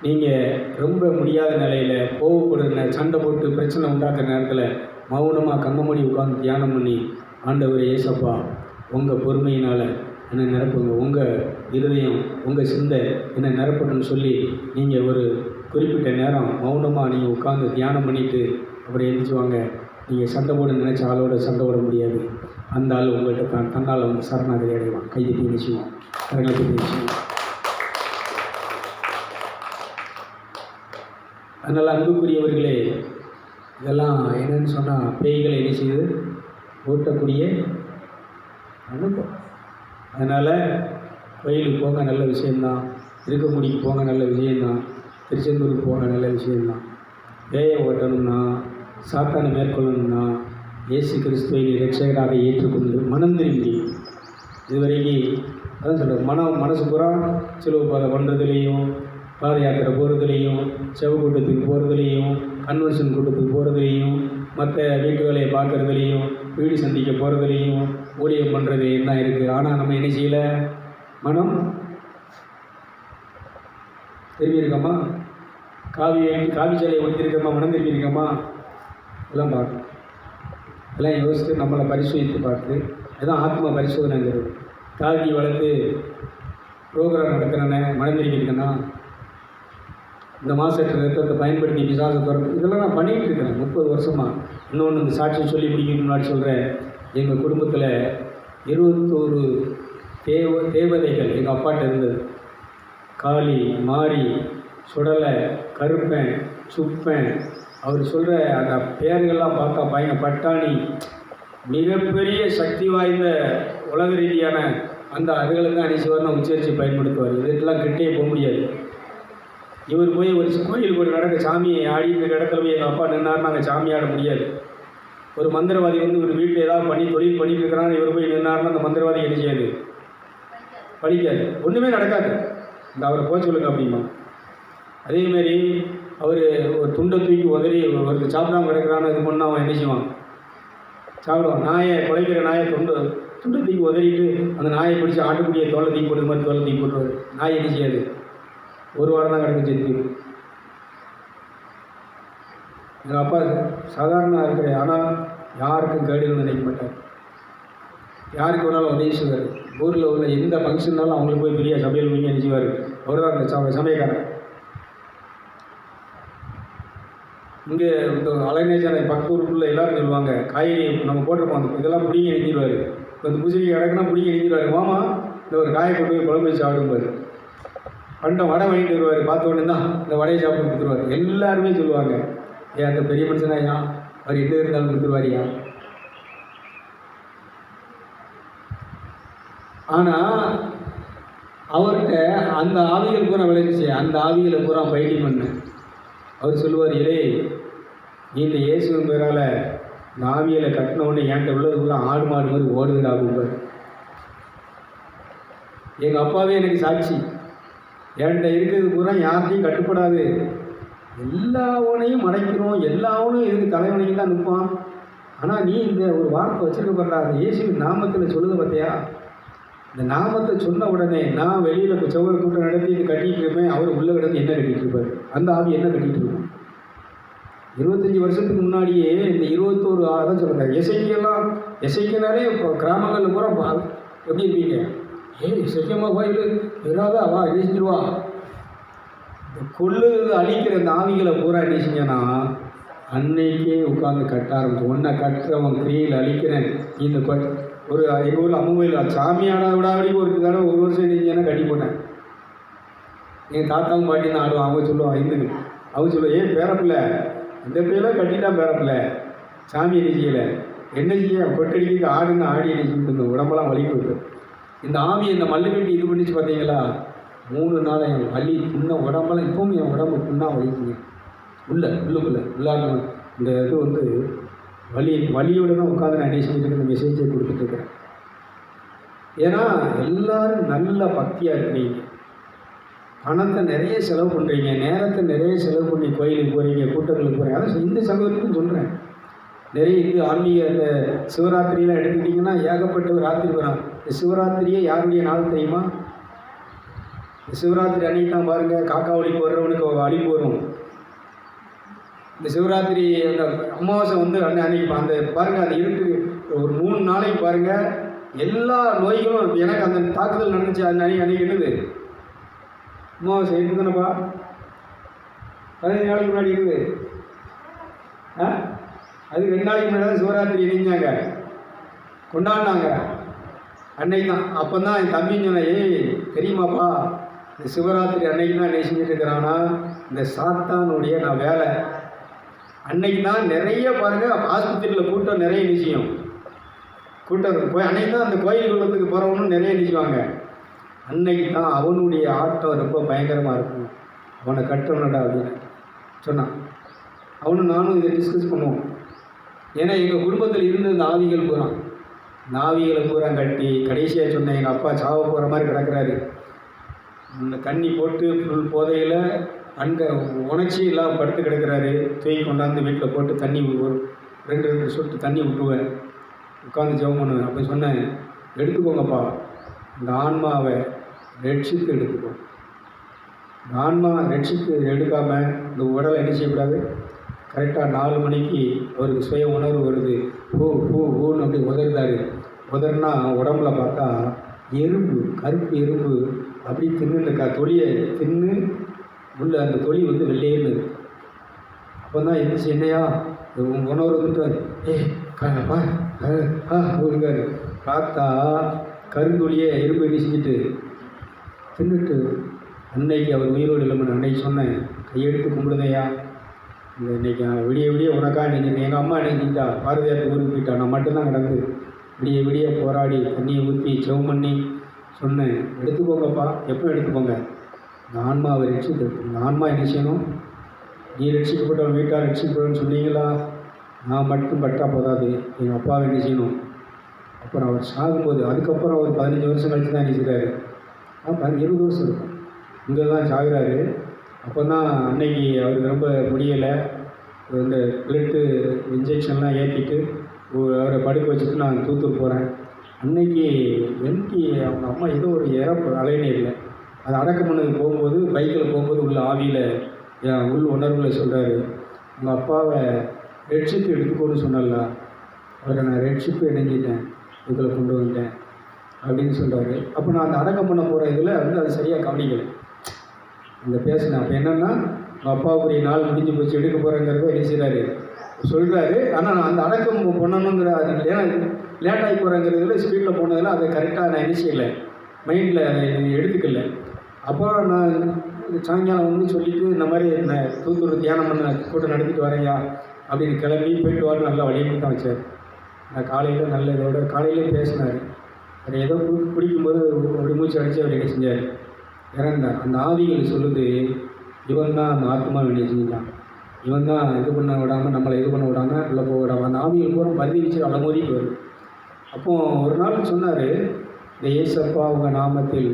Speaker 1: நீங்கள் ரொம்ப முடியாத நிலையில் கோவப்படுற, சண்டை போட்டு பிரச்சனை உண்டாக்குற நேரத்தில் மௌனமாக கண்ணமூடி உட்காந்து தியானம் பண்ணி, ஆண்டவர் ஏசப்பா உங்கள் பொறுமையினால் என்னை நிரப்புங்க, உங்கள் இருதயம் உங்கள் சிந்தை என்னை நிரப்பணும்னு சொல்லி நீங்கள் ஒரு குறிப்பிட்ட நேரம் மௌனமாக நீங்கள் உட்காந்து தியானம் பண்ணிவிட்டு அப்புறம் எழுந்திரிச்சுவாங்க. நீங்கள் சண்டை போட நினச்ச ஆளோட சண்டை போட முடியாது. அந்த ஆள் உங்கள்கிட்ட தன்னால் வந்து சரணாகதி அடைவான். கையெட்டி நிச்சயம், கரங்களை நிச்சயம். அதனால் அன்புக்குரியவர்களே, இதெல்லாம் என்னன்னு சொன்னால் பேய்களை என்ன செய்து ஓட்டக்கூடிய அனுபவம். அதனால் கோயிலுக்கு போங்க, நல்ல விஷயந்தான். இருக்கமுடிக்கு போங்க, நல்ல விஷயந்தான். திருச்செந்தூருக்கு போங்க, நல்ல விஷயந்தான். பேயை ஓட்டணும்னா, சாத்தானை மேற்கொள்ளணும்னா இயேசு கிறிஸ்துவை இரட்சகராக ஏற்றுக்கொண்டு மனம் திரும்பி, இதுவரைக்கும் அதான் சொல்கிறேன், மனசு பூரா சிலுவை பாதை பண்ணுறதுலேயும், பாத யாத்திரை போகிறதுலேயும், செவ கூட்டத்துக்கு போகிறதுலேயும், கன்வென்ஷன் கூட்டத்துக்கு போகிறதுலேயும், மற்ற வீட்டு வேலையை பார்க்குறதுலேயும், வீடு சந்திக்க போகிறதுலேயும், ஊழியம் பண்ணுறது என்ன இருக்குது. ஆனால் நம்ம என்ன செய்யலை? மனம் திரும்பி இருக்கோமா? காவி சேலையை ஒழித்திருக்கோமா? மனம் திரும்பி இருக்கோமா? எல்லாம் பார்க்கணும். எல்லாம் யோசித்து நம்மளை பரிசோதித்து பார்த்து, அதுதான் ஆத்ம பரிசோதனைங்கிறது. தாழ்த்தி வளர்த்து ப்ரோக்ராம் நடக்கிறேன்னு மனம் திரும்பி இருக்கேன்னா, இந்த மாசற்ற ரத்தத்தை பயன்படுத்தி பிசாசை திறப்பு, இதெல்லாம் நான் பண்ணிகிட்டு இருக்கிறேன் 30 வருஷமாக. இன்னொன்று இந்த சாட்சி சொல்லி பிடிக்கிறதுக்கு முன்னாடி சொல்கிறேன். எங்கள் குடும்பத்தில் 21 தேவதைகள் எங்கள் அப்பாட்ட இருந்தது. காளி, மாரி, சுடலை, கருப்பன், சுப்பன், அவர் சொல்கிற அந்த பேர்கள்லாம் பார்த்தா பட்டாணி, மிகப்பெரிய சக்தி வாய்ந்த உலக ரீதியான அந்த அதுகளுக்கு அணிசிவர்னு உச்சரித்து பயன்படுத்துவார். இதுக்கெல்லாம் கிட்டே போக முடியாது. இவர் போய் ஒரு கோயிலுக்கு ஒரு நடக்க சாமியை ஆடிட்டு இடத்துல போய் எங்கள் அப்பா நின்னார், நாங்கள் சாமி ஆட முடியாது. ஒரு மந்திரவாதி வந்து ஒரு வீட்டில் ஏதாவது பண்ணி தொழில் பண்ணிட்டு இருக்கிறான்னு இவர் போய் நின்னார்னா அந்த மந்திரவாதி என்ன செய்யாது? படிக்காது, ஒன்றுமே நடக்காது. இந்த அவரை போக சொல்லுங்க அப்படிமா. அதேமாரி அவர் ஒரு துண்டை தூக்கி உதறி ஒருத்தர் சாப்பிடாமல் கிடக்கிறான்னு இது பண்ணால் அவன் என்ன செய்வான்? சாப்பிடுவான். நாயை குலைக்கிற நாயை துண்டை தூக்கி உதறிட்டு அந்த நாயை பிடிச்சி ஆட்டுக்குடியை தோலை தூக்கி போடுறது மாதிரி தோலை தூக்கி போட்டுருவார். நாய் என்ன செய்யாது? ஒரு வாரம் தான் கிடக்கு செத்து. எங்கள் அப்பா சாதாரண இருக்கிற, ஆனால் யாருக்கும் கேடுகள் நினைக்க மாட்டார். யாருக்கு வேணாலும் உதவி செய்வார். ஊரில் உள்ள எந்த ஃபங்க்ஷன்னாலும் அவங்களுக்கு போய் பெரிய சமையல் வாங்கி அனுப்பிச்சுவார். அவர் தான் அந்த சமயக்காரன். இங்கே இந்த அலைநேச்சனை பக்கத்தூருக்குள்ளே எல்லோரும் சொல்லுவாங்க, காய்கறி நம்ம போட்டிருப்போம், அந்த இதெல்லாம் பிடிங்கி எழுதிடுவார். இப்போ இந்த பூசணி கிடக்குன்னா பிடிங்கி எழுதிடுவார். மாமா இந்த ஒரு காயை கொண்டு போய் குழம்பு வச்சு சாப்பிடுவார். பண்டம் வடை வாங்கிட்டு வருவார். பார்த்த உடனே தான் இந்த வடையை சாப்பிட்டு கொடுத்துருவார். எல்லாருமே சொல்லுவாங்க, ஏன் அந்த பெரிய மனுஷனாயா, அவர் எது இருந்தாலும் கொடுத்துருவாரியா. ஆனால் அவர்கிட்ட அந்த ஆவிகள் பூரா விளைஞ்சி, அந்த ஆவிகளை பூரா பயிற்சி பண்ண அவர் சொல்லுவார், இலே நீ இந்த இயேசுவின் பேரால் இந்த ஆவியலை கட்டினவுடனே என்கிட்ட உள்ளதுக்குள்ள ஆடு மாடு மாதிரி ஓடுதுடா அப்படின்பார். எங்கள் அப்பாவே எனக்கு சாட்சி. என்கிட்ட இருக்கிறது பூரா யார்கிட்டையும் கட்டுப்படாது, எல்லாவனையும் மடைக்கிறோம், எல்லாவனும் இதுக்கு தலைவனைக்கு தான் நிற்பான். ஆனால் நீ இந்த ஒரு வார்த்தை வச்சுருக்க போகிறா, அந்த இயேசுவின் நாமத்தில் சொல்லுத பார்த்தியா, இந்த நாமத்தை சொன்ன உடனே நான் வெளியில் செவ்வறு கூட்டம் நடத்தி இது கட்டிகிட்டு இருப்பேன், அவர் உள்ளே கிடந்து என்ன கட்டிகிட்டு இருப்பார், அந்த ஆவி என்ன கட்டிகிட்டு இருக்கும். 25 வருஷத்துக்கு முன்னாடியே இந்த 21 தான் சொல்கிறேன். எசைக்கனாலே இப்போ கிராமங்களில் பூரா எப்படி இருப்பீங்க, சத்தியமாக கோயில் ஏதாவது அவா அழிச்சிருவா. இந்த கொள்ளு அழிக்கிற இந்த ஆவிகளை பூரா அழிச்சிங்கன்னா அன்னைக்கே உட்காந்து கட்ட ஆரம்பிச்சு. ஒன்றை கட்டுறவன் கிரியில் அழிக்கிறேன். இந்த ஒரு எங்கள் ஊரில் அம்மன் சாமியானா விடாவடி ஒரு தடவை ஒரு வருஷம் இருந்துச்சுன்னா கட்டி போட்டேன். எங்கள் தாத்தாவும் பாட்டி தான் ஆடுவான். அவங்க சொல்லுவான் இந்துக்கு, அவங்க சொல்லுவான், ஏன் பேரப்பில்லை இந்த பிள்ளைலாம் கட்டிட்டான் பேரப்பில்லை, சாமி என்ன செய்யலை, என்ன செய்ய கொட்டடிக்கு ஆடுன்னு ஆடி என்ன சொல்லிட்டு உடம்பெல்லாம் வலிக்கு விட்டு இந்த ஆவி இந்த மல்லு கட்டி இது பண்ணிச்சு பார்த்தீங்களா. 3 நாள் என் வலி புண்ண உடம்பெல்லாம் இப்பவும் என் உடம்பு புண்ணாக வலிக்குங்க. உள்ளாக இந்த இது வந்து வலியோடு தான் உட்காந்து நான் செஞ்சுட்டு இந்த மெசேஜை கொடுத்துட்ருக்கிறேன். ஏன்னா எல்லோரும் நல்ல பக்தியாக இருக்கிறீங்க, பணத்தை நிறைய செலவு பண்ணுறீங்க, நேரத்தை நிறைய செலவு பண்ணி கோயிலுக்கு போகிறீங்க, கூட்டங்களுக்கு போகிறீங்க. அதான் இந்த சகோதரத்துக்கும் சொல்கிறேன். நிறைய இது ஆன்மீக இந்த சிவராத்திரியெலாம் எடுத்துக்கிட்டிங்கன்னா ஏகப்பட்ட ராத்திரி வரும். இந்த சிவராத்திரியே யாருடைய நாள் தெரியுமா? இந்த சிவராத்திரி அன்னைக்கு தான் பாருங்கள், காக்கா ஒளி போடுறவனுக்கு அழிப்பு வரும். இந்த சிவராத்திரி அந்த அமாவாசை வந்து அன்னைக்கு அந்த பாருங்கள், அது இருக்கு ஒரு 3 நாளைக்கு பாருங்கள், எல்லா நோய்களும் எனக்கு அந்த தாக்குதல் நடந்துச்சு. அந்த அன்னைக்கு என்னது அமாவாசை இருக்கு தானேப்பா, 15 நாளைக்கு முன்னாடி இருக்குது. அது 2 நாளைக்கு முன்னாடி தான் சிவராத்திரி இணைஞ்சாங்க, கொண்டாடினாங்க. அன்னைக்கு தான். அப்போ தான் என் தம்பி சொன்னேன், ஏய் தெரியுமாப்பா, இந்த சிவராத்திரி அன்னைக்கு தான் என்ன செஞ்சுட்டு இருக்கிறான்னா இந்த சாத்தானுடைய நான் வேலை. அன்னைக்கு தான் நிறைய பாருங்கள் ஆஸ்பத்திரியில் கூட்டம் நிறைய நிச்சயம், கூட்டம் போய் அன்னைக்கு தான் அந்த கோயில் குளத்துக்கு போகிறவனும் நிறைய நிற்குவாங்க. அன்னைக்கு தான் அவனுடைய ஆட்டம் ரொம்ப பயங்கரமாக இருக்கும். அவனை கட்டணுடா அப்படின்னு சொன்னான். அவனும் நானும் இதை டிஸ்கஸ் பண்ணுவோம். ஏன்னா எங்கள் குடும்பத்தில் இருந்து இந்த ஆவிகள் பூரா, இந்த ஆவிகளை பூரா கட்டி கடைசியாக சொன்னேன், எங்கள் அப்பா சாவ போகிற மாதிரி கிடக்கிறாரு. இந்த தண்ணி போட்டு ஃபுல் போதையில் அங்கே உணர்ச்சி எல்லாம் படுத்து கிடக்கிறாரு. தூக்கி கொண்டாந்து வீட்டில் போட்டு தண்ணி ஒரு 2 சொட்டு தண்ணி விட்டுருவேன், உட்காந்து ஜெபம் பண்ணுவேன். அப்போ சொன்னேன், எடுத்துக்கோங்கப்பா, இந்த ஆன்மாவை ரட்சித்து எடுத்துக்கோ. இந்த ஆன்மா ரட்சித்து எடுக்காமல் இந்த உடலை என்ன செய்யக்கூடாது. கரெக்டாக 4 மணிக்கு அவருக்கு சுய உணர்வு வருது, பூன்னு அப்படி உதறுதாரு. உதறுனா உடம்புல பார்த்தா எறும்பு, கருப்பு எறும்பு அப்படி தின்னுருக்கா, தொலியை தின்னு உள்ள அந்த தொலி வந்து வெள்ளையேன்னு. அப்போ தான் இருந்துச்சு, என்னையா உணர்வு வந்துட்டு இருக்காரு. பார்த்தா கருந்தொலியை எறும்பு என்ன செஞ்சுட்டு தின்னுட்டு. அன்னைக்கு அவர் உயிரோடு இல்லாமல் அன்னைக்கு சொன்னேன், கையெடுத்து கும்பிடுதையா, இந்த இன்றைக்கி விடிய உனக்கா நினைக்கிறேன். எங்கள் அம்மா நினைக்கிட்டா பாரதியார் ஊருக்கு போயிட்டா, நான் மட்டும்தான் கிடந்து விடிய போராடி தண்ணியை ஊற்றி செவம் பண்ணி சொன்னேன், எடுத்துக்கோங்கப்பா. எப்போ எடுத்துக்கோங்க, இந்த ஆன்மாவை ரட்சித்து. இந்த ஆன்மா என்ன செய்யணும், நீ ரட்சிக்கப்பட்டவன் வீட்டார் ரட்சிக்கப்படணும்னு சொன்னீங்களா, நான் மட்டும் பட்டா போதாது, எங்கள் அப்பாவை என்ன செய்யணும். அப்புறம் அவர் சாகும்போது அதுக்கப்புறம் ஒரு 15 வருஷம் கழித்து தான் நினைக்கிறாரு. 20 வருஷம் இருக்கும், இங்கே தான் சாகுறாரு. அப்போ தான் அன்னைக்கு அவருக்கு ரொம்ப முடியலை, இந்த பிளட்டு இன்ஜெக்ஷன்லாம் ஏற்றிட்டு அவரை படுக்க வச்சுட்டு நான் தூத்துக்கு போகிறேன். அன்னைக்கு அவங்க அம்மா ஏதோ ஒரு இறப்பு அலைநீரில் அதை அடக்கம் பண்ணது போகும்போது, பைக்கில் போகும்போது உள்ள ஆவியில் என் உள் உணர்வில் சொல்கிறாரு, உங்கள் அப்பாவை ரட்சிப்பு எடுத்துக்கோன்னு சொன்னல, அவரை நான் ரட்சிப்பு இணைஞ்சிட்டேன், இதில் கொண்டு வந்தேன் அப்படின்னு சொல்கிறாரு. அப்போ நான் அந்த அடக்கம் பண்ண போகிற இதில் வந்து அது சரியாக கவனிக்கலை, அந்த பேசினேன். அப்போ என்னென்னா, உங்கள் அப்பாவுக்குரிய நாள் முடிஞ்சு போச்சு, எடுக்க போகிறேங்கிறத என்ன செய்கிறாரு சொல்கிறாரு. ஆனால் நான் அந்த அடக்கம் பண்ணணுங்கிற அது ஏன்னா லேட்டாகி போகிறேங்கிறதுல ஸ்பீடில் போனதில் அதை கரெக்டாக நான் என்ன செய்யலை, மைண்டில் அதை எடுத்துக்கல. அப்புறம் நான் சாயங்காலம் வந்து சொல்லிவிட்டு, இந்த மாதிரி நான் தூத்துக்குடி தியானம் பண்ண கூட்டம் நடத்திட்டு வரேயா அப்படின்னு கிளம்பி போயிட்டு வர நல்லா வழியை தான் வச்சார். நான் காலையில் நல்ல இதோட காலையிலே பேசினார். அதை ஏதோ குடிக்கும்போது அப்படி மூச்சு அடித்து அவர் என்ன செஞ்சார், இறந்தார். அந்த ஆவிகள் சொல்லுது, இவன் தான் அந்த ஆத்மா வேண்டிய செஞ்சான், இவன் தான் இது பண்ண விடாமல், நம்மளை இது பண்ண விடாமல், உள்ளே போக விடாமல். அந்த ஆவிகள் பூரா பதிவு வச்சு அலமோதிட்டு வருது. அப்போது ஒரு நாள் சொன்னார், இந்த ஏசப்பா அவங்க நாமத்தில்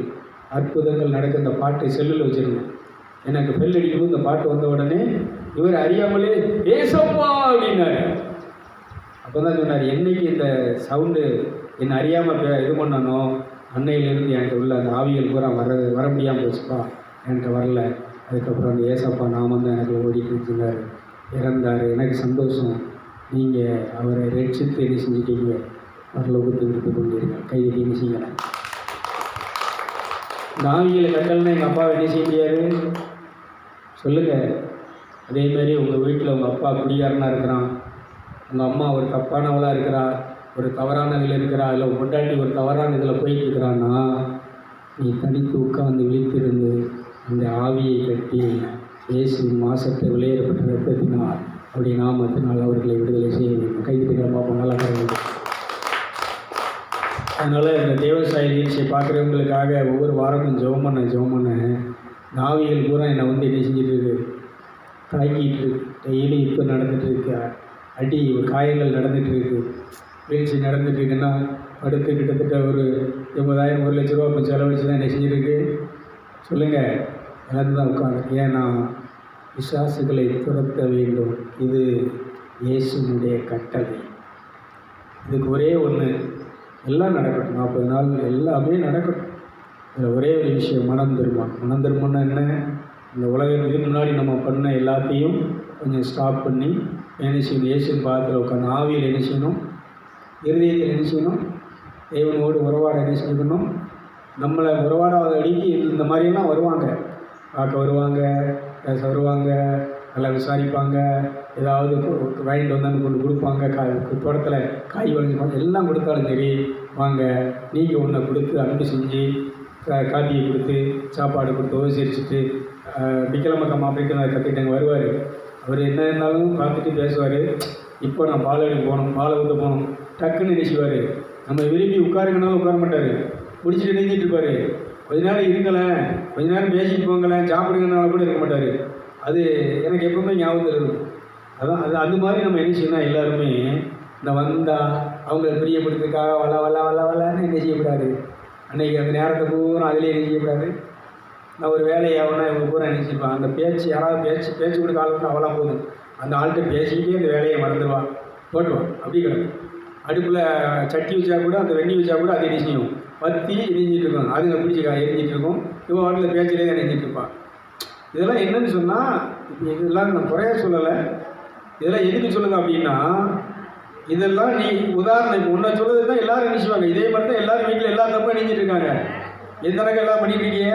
Speaker 1: அற்புதங்கள் நடக்க இந்த பாட்டை செல்லில் வச்சுருந்தேன். எனக்கு பெல் அடிக்கும்போது இந்த பாட்டு வந்த உடனே இவர் அறியாமலே ஏசப்பா அப்படின்னாரு. அப்போ தான் சொன்னார், என்னைக்கு இந்த சவுண்டு என்னை அறியாமல் இது பண்ணணும், அன்னையிலேருந்து என்கிட்ட உள்ள அந்த ஆவிகள் பூரா வர முடியாமல் போச்சுப்பா, என்கிட்ட வரல. அதுக்கப்புறம் அந்த ஏசப்பா நாமம் தான் எனக்கு ஓடிட்டு இருந்தார், இறந்தார். எனக்கு சந்தோஷம், நீங்கள் அவரை ரட்சித்து என்ன செஞ்சுட்டீங்க, பரலோகத்தை விட்டு கொண்டிருங்க, கையை என்ன செய்யலாம். இந்த ஆவிகளை கட்டல்னா எங்கள் அப்பாவை என்ன செய்ய முடியாது சொல்லுங்கள். அதேமாதிரி உங்கள் வீட்டில் உங்கள் அப்பா குடிகாரனாக இருக்கிறான், உங்கள் அம்மா ஒரு தப்பானவளாக இருக்கிறா, ஒரு தவறான இதில் இருக்கிறா, இல்லை பொண்டாட்டி ஒரு தவறான இதில் போயிட்டு இருக்கிறான்னா, நீ தனித்து உட்காந்து விழித்திருந்து அந்த ஆவியை கட்டி இயேசுவின் மாசத்தை விளையாடப்பட்ட ரத்தத்தினால் அப்படி நாமத்தினால் அவர்களை விடுதலை செய்ய வேண்டும். கைவிட்டு பார்ப்போம், நல்லா கருது. அதனால் இந்த தேவசாயி நிகழ்ச்சியை பார்க்குறவங்களுக்காக ஒவ்வொரு வாரமும் ஜெபம் பண்ண நாவிகள் பூரா என்னை வந்து என்ன செஞ்சுட்டு இருக்கு, தாக்கிட்டு இருக்கு. டெய்லி இப்போ நடந்துகிட்ருக்கு, அடி காயங்கள் நடந்துகிட்ருக்கு. நிகழ்ச்சி நடந்துகிட்ருக்குன்னா அடுத்து கிட்டத்தட்ட ஒரு 80,000 1,00,000 இப்போ செலவழிச்சு தான் என்ன செஞ்சுருக்கு சொல்லுங்கள். எல்லாரும் தான் உட்காந்து ஏன்னா விசுவாசிகளை துரத்த வேண்டும். இது இயேசுனுடைய கட்டளை. இதுக்கு ஒரே ஒன்று, எல்லாம் நடக்கட்டும், 40 நாள் எல்லாமே நடக்கட்டும். இதில் ஒரே ஒரு விஷயம், மனம் திரும்புன்னா என்ன, இந்த உலகம் இதுக்கு முன்னாடி நம்ம பண்ண எல்லாத்தையும் கொஞ்சம் ஸ்டாப் பண்ணி என்ன செய்யணும், இயேசுன்னு பாதத்தில் உட்காந்து ஆவியில் என்ன செய்யணும், இருதயத்தில் என்ன செய்யணும், தேவனோடு உறவாட என்ன செய்யணும். நம்மளை உறவாடாத அடிக்கு இந்த மாதிரியெல்லாம் வருவாங்க, பார்க்க வருவாங்க, பேச வருவாங்க, நல்லா விசாரிப்பாங்க, ஏதாவது வாங்கிட்டு வந்தாலும் கொண்டு கொடுப்பாங்க, தோட்டத்தில் காய் வளைஞ்சிப்பாங்க, எல்லாம் கொடுத்தாலும் சரி வாங்க நீங்கள் ஒன்றை கொடுத்து அன்பு செஞ்சு காப்பியை கொடுத்து சாப்பாடு கொடுத்து உபசரிச்சுட்டு விக்கிரமக்க மாப்பிட்டு நான் கற்றுக்கிட்டேங்க வருவார். அவர் என்ன இருந்தாலும் பார்த்துட்டு பேசுவார். இப்போ நான் பால் எடுக்க போகணும், பாலை ஊற்ற போகணும், டக்குன்னு நினைச்சுவார். நம்ம விரும்பி உட்காருங்கனாலும் உட்கார மாட்டார், பிடிச்சிட்டு நெஞ்சிட்டு இருப்பார். கொஞ்ச நேரம் இருங்களேன், கொஞ்ச நேரம் பேசிட்டு போங்களேன், சாப்பிடுங்கனாலும் கூட இருக்க மாட்டார். அது எனக்கு எப்பவுமே ஞாபகத்தில் இருக்கும். அது அந்த மாதிரி நம்ம என்ன செய்யணும், எல்லாருமே இந்த வந்தால் அவங்கள பிரியப்படுத்துக்காக வளன்னு என்ன செய்யக்கூடாது. அன்றைக்கி அந்த நேரத்தை பூரா அதிலே என்ன செய்யக்கூடாது. நான் ஒரு வேலையை ஆகணும்னா இவங்க பூரா நினச்சிருப்பான். அந்த பேச்சு யாராவது பேச்சு கொடுக்க ஆளுக்கு அவளாக போதும், அந்த ஆள்கிட்ட பேசிக்கிட்டே அந்த வேலையை மறந்துடுவான், போட்டுவான். அப்படி கிடக்கும். அடுப்பில் சட்டி வச்சா கூட, அந்த வெண்ணி வச்சா கூட அது என்ன செய்யும், பற்றி எரிஞ்சிட்டு இருக்கும். அதுங்க பிடிச்சி எரிஞ்சிட்டு இருக்கும். இவன் வாட்டில் பேச்சிலே தான் எரிஞ்சிட்டு இருப்பான். இதெல்லாம் என்னன்னு சொன்னால், இதெல்லாம் நான் குறைய சொல்லலை, இதெல்லாம் எதுக்கு சொல்லுங்க அப்படின்னா, இதெல்லாம் நீ உதாரணம் இப்போ உன்னை சொல்லுறது தான் எல்லோரும் நினைச்சுவாங்க. இதே மாதிரி தான் எல்லோரும் வீட்டில் எல்லா தப்பும் நினைச்சிட்டு இருக்காங்க. எந்த அளவுக்கு எல்லாம் பண்ணிட்டு இருக்கீங்க,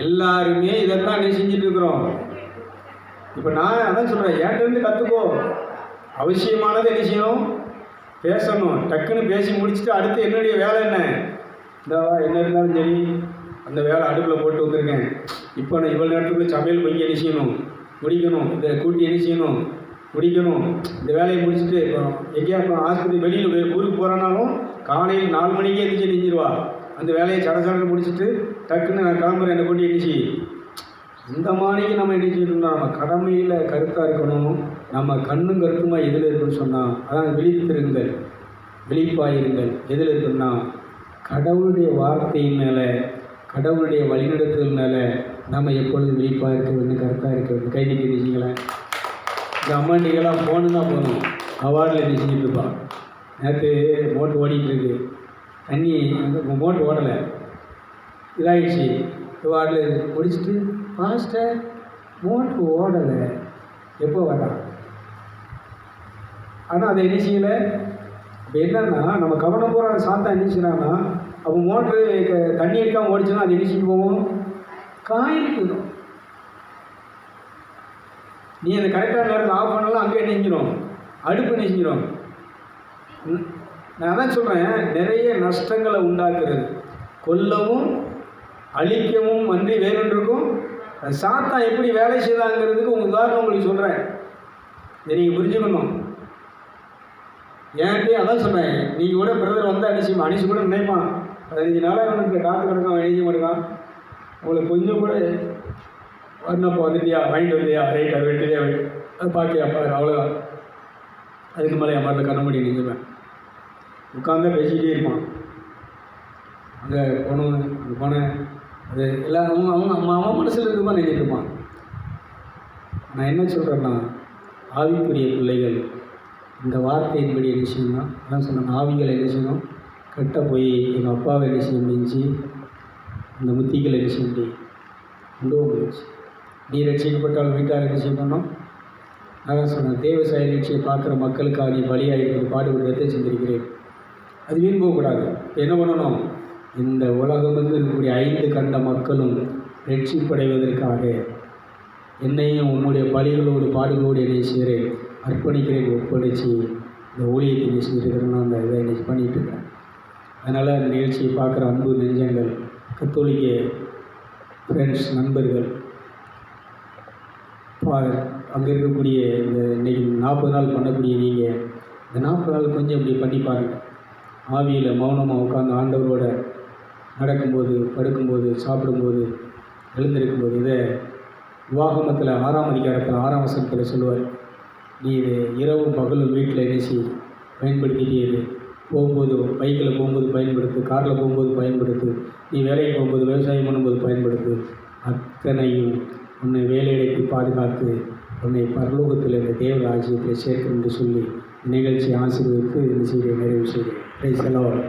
Speaker 1: எல்லாருமே இதைத்தான் நீ செஞ்சுட்டு இருக்கிறோம். இப்போ நான் அதான் சொல்கிறேன், ஏன்ட்டு கற்றுக்கோ. அவசியமானது என்ன செய்யணும், பேசணும். டக்குன்னு பேசி முடிச்சுட்டு அடுத்து என்னுடைய வேலை என்ன, இந்த என்ன இருந்தாலும் சரி அந்த வேலை அடுப்பில் போட்டு வந்துருக்கேன். இப்போ நான் இவ்வளோ நேரத்துக்குள்ள சமையல் பையன் என்ன செய்யணும், முடிக்கணும். இந்த கூட்டி என்ன செய்யணும், முடிக்கணும். இந்த வேலையை முடிச்சுட்டு இப்போ எங்கேயா இப்போ ஆஸ்பத்திரி வெளியில் ஊருக்கு போகிறனாலும் காலையில் 4 மணிக்கே எந்திரிச்சு நெஞ்சிருவா. அந்த வேலையை சடசடன்னு முடிச்சுட்டு டக்குன்னு நான் கிளம்புறேன், என்னை கொண்டு எண்ணிச்சு. இந்த மாதிரிக்கு நம்ம என்ன செய்யணும்னா, நம்ம கடமையில் கருத்தாக இருக்கணும். நம்ம கண்ணும் கருத்துமாக எதில் இருக்குன்னு சொன்னால், அதான் விழித்திருங்கள், விழிப்பாயிருங்கள். எதில் இருக்குன்னா, கடவுளுடைய வார்த்தையின் மேலே, கடவுளுடைய வழிநடத்தல் மேலே நம்ம எப்பொழுதும் விழிப்பாக இருக்க வேண்டும், கருத்தாக இருக்க வேண்டும். கைதி நினைச்சிங்களேன். இந்த அம்மாண்டிகளாம் போகணுன்னா போகணும், அவார்டில் என்ன செஞ்சுட்டு இருப்பான். நேற்று மோட்ரு ஓடிட்டுருக்கு, தண்ணி மோட்ரு ஓடலை, இதாகிடுச்சு. வார்டில் முடிச்சுட்டு, மாஸ்டர் மோட்ரு ஓடலை, எப்போ வரா. ஆனால் அதை என்ன செய்யலை. இப்போ என்னன்னா, நம்ம கவனம் போகிற சாத்தா என்ன செய்யறான்னா, அப்போ மோட்ரு தண்ணி எடுக்காமல் ஓடிச்சுன்னா அது என்ன செய்ய போகும், காயிடும். நீ அந்த கரெக்டான நேரத்தில் ஆஃப் பண்ணலாம், அங்கே என்ன செஞ்சிடும், அடுப்பு என்ன செஞ்சிடும். நான் அதான் சொல்கிறேன், நிறைய நஷ்டங்களை உண்டாக்குறது. கொல்லவும் அழிக்கவும் அன்றி வேறொன்றுக்கும் சாத்தா எப்படி வேலை செய்தாங்கிறதுக்கு உங்கள் உதாரணம் உங்களுக்கு சொல்கிறேன். இதை நீங்கள் புரிஞ்சுக்கணும். ஏன்ட்டு அதான் சொல்கிறேன், நீங்கள் கூட பிரதர் வந்து அடிச்சு கூட நினைப்பான், 15 நாளாக அவனுக்கு காற்று கிடக்கும், எழுதி மாட்டான். உங்களுக்கு கொஞ்சம் கூட வரணுப்போ வந்துட்டியா, வாங்கிட்டு வந்தியா, ரைட், அது வெட்டியா, அது பாக்கியா பாரு, அவ்வளோதான். அதுக்கு மேலே என் மாதிரில கண்ண நினைச்சுப்பேன். உட்காந்தா பேசிக்கிட்டே இருப்பான். அங்கே போனோம், அங்கே போனேன், அது எல்லாம் அவங்க மனசில் இருக்குமா நினைச்சிட்டு இருப்பான். நான் என்ன சொல்கிறேன்னா, ஆவிக்குரிய பிள்ளைகள் இந்த வார்த்தையின்படி என்ன செய்யணும்னா, அதான் சொன்னேன், ஆவிகள் என்ன செய்யணும், கட்ட போய் எங்கள் அப்பாவை என்ன செய்ய முடிஞ்சு, இந்த முத்திகள் என்ன செய்ய முடியும், கொண்டு போயிடுச்சு. நீ ரட்சிக்கப்பட்டால் வீட்டார் என்ன செய்யணும். நான் சொன்னேன், தேவசாய நிகழ்ச்சியை பார்க்குற மக்களுக்காக நீ பலியாக இருக்கிற பாடுபடுறதை செஞ்சிருக்கிறேன். அது வீண் போகக்கூடாது. என்ன பண்ணணும், இந்த உலகம் வந்து இருக்கக்கூடிய 5 கண்ட மக்களும் ரட்சிப்படைவதற்காக என்னையும் உன்னுடைய பலிகளோடு பாடுகளோடு என்னை செய்கிறேன், அர்ப்பணிக்கிறேன், ஒப்படைச்சி இந்த ஊழியத்தை என்ன செஞ்சுருக்கிறேன். நான் அந்த இதை என்ன பண்ணிகிட்டு இருக்கேன். அதனால் அந்த நிகழ்ச்சியை பார்க்குற அன்பு நெஞ்சங்கள், கத்தோலிக்க ஃப்ரெண்ட்ஸ், நண்பர்கள், அங்கே இருக்கக்கூடிய இந்த இன்றைக்கி 40 நாள் பண்ணக்கூடிய நீங்கள் இந்த 40 நாள் கொஞ்சம் இப்படி பண்ணி பாருங்கள். ஆவியில் மௌனமாக உட்காந்து ஆண்டவரோட நடக்கும்போது, படுக்கும்போது, சாப்பிடும்போது, எழுந்திருக்கும்போது, இதை உபாகமத்தில் 6ஆம் அதிகாரத்தில் 6ஆம் வசனத்தில் சொல்லுவார். நீ இது இரவும் பகலும் வீட்டில் நினைச்சி பயன்படுத்திட்டே இரு. போகும்போது பைக்கில் போகும்போது பயன்படுத்து, காரில் போகும்போது பயன்படுத்து, நீ வேலைக்கு போகும்போது, விவசாயம் பண்ணும்போது பயன்படுத்து. அத்தனையும் உன்னை வேலையிடத்தை பாதுகாத்து உன்னை பரலோகத்தில் இந்த தேவ ராஜ்யத்தில் சேர்க்கும் என்று சொல்லி நிகழ்ச்சி ஆசீர்வதித்து இந்த செய்தியை நிறைவு செய்கிறேன். Praise the Lord.